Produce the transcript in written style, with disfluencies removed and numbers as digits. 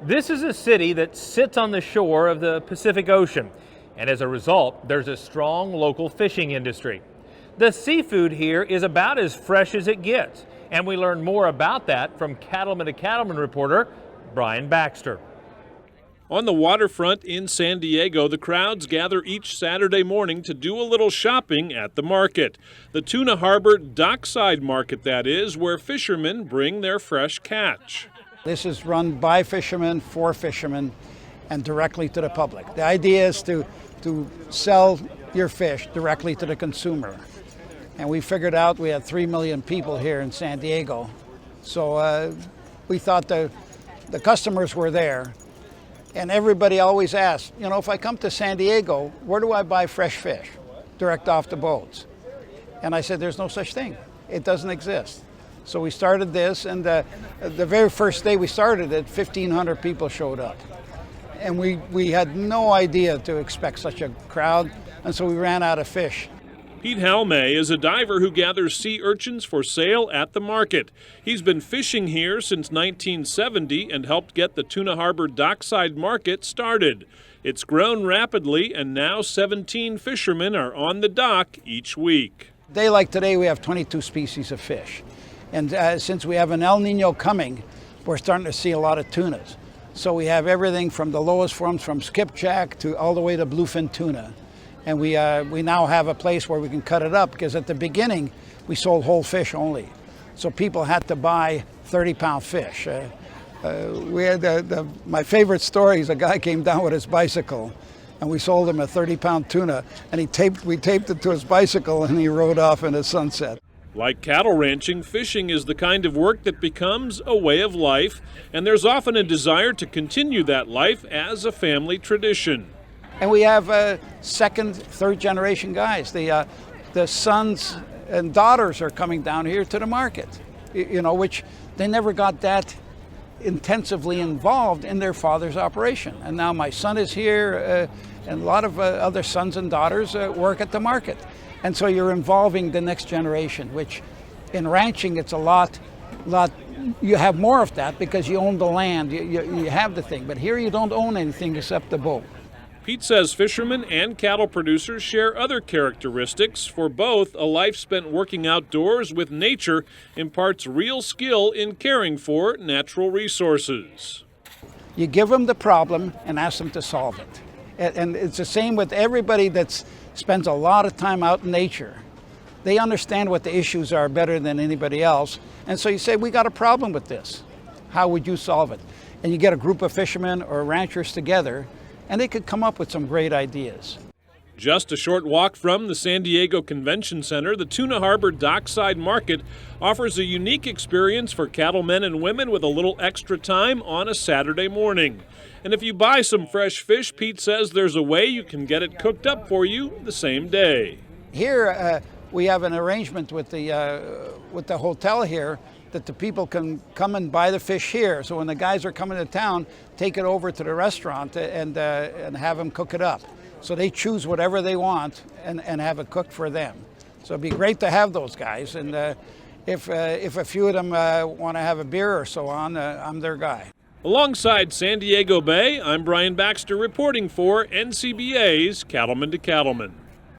This is a city that sits on the shore of the Pacific Ocean, and as a result, there's a strong local fishing industry. The seafood here is about as fresh as it gets, and we learn more about that from Cattlemen to Cattlemen reporter Brian Baxter. On the waterfront in San Diego, the crowds gather each Saturday morning to do a little shopping at the market. The Tuna Harbor dockside market, that is, where fishermen bring their fresh catch. This is run by fishermen, for fishermen, and directly to the public. The idea is to sell your fish directly to the consumer. And we figured out we had 3 million people here in San Diego. So we thought the customers were there. And everybody always asks, you know, if I come to San Diego, where do I buy fresh fish? Direct off the boats. And I said, there's no such thing. It doesn't exist. So we started this, and the very first day we started it, 1,500 people showed up. And we had no idea to expect such a crowd, and so we ran out of fish. Pete Halmay is a diver who gathers sea urchins for sale at the market. He's been fishing here since 1970 and helped get the Tuna Harbor dockside market started. It's grown rapidly, and now 17 fishermen are on the dock each week. A day like today, we have 22 species of fish. And since we have an El Nino coming, we're starting to see a lot of tunas. So we have everything from the lowest forms, from skipjack to all the way to bluefin tuna. And we now have a place where we can cut it up, because at the beginning we sold whole fish only. So people had to buy 30-pound fish. We had my favorite story is a guy came down with his bicycle, and we sold him a 30-pound tuna, and we taped it to his bicycle, and he rode off in the sunset. Like cattle ranching, fishing is the kind of work that becomes a way of life, and there's often a desire to continue that life as a family tradition. And we have second, third generation guys. The sons and daughters are coming down here to the market, you know, which they never got that intensively involved in their father's operation. And now my son is here, and a lot of other sons and daughters work at the market. And so you're involving the next generation, which in ranching it's a lot, you have more of that because you own the land, you have the thing. But here you don't own anything except the boat. Pete says fishermen and cattle producers share other characteristics. For both, a life spent working outdoors with nature imparts real skill in caring for natural resources. You give them the problem and ask them to solve it. And it's the same with everybody that spends a lot of time out in nature. They understand what the issues are better than anybody else. And so you say, we got a problem with this. How would you solve it? And you get a group of fishermen or ranchers together, and they could come up with some great ideas. Just a short walk from the San Diego Convention Center, the Tuna Harbor Dockside Market offers a unique experience for cattlemen and women with a little extra time on a Saturday morning. And if you buy some fresh fish, Pete says there's a way you can get it cooked up for you the same day. Here we have an arrangement with the hotel here that the people can come and buy the fish here. So when the guys are coming to town, take it over to the restaurant and have them cook it up. So they choose whatever they want and have it cooked for them. So it'd be great to have those guys. And if a few of them want to have a beer or so on, I'm their guy. Alongside San Diego Bay, I'm Brian Baxter reporting for NCBA's Cattlemen to Cattlemen.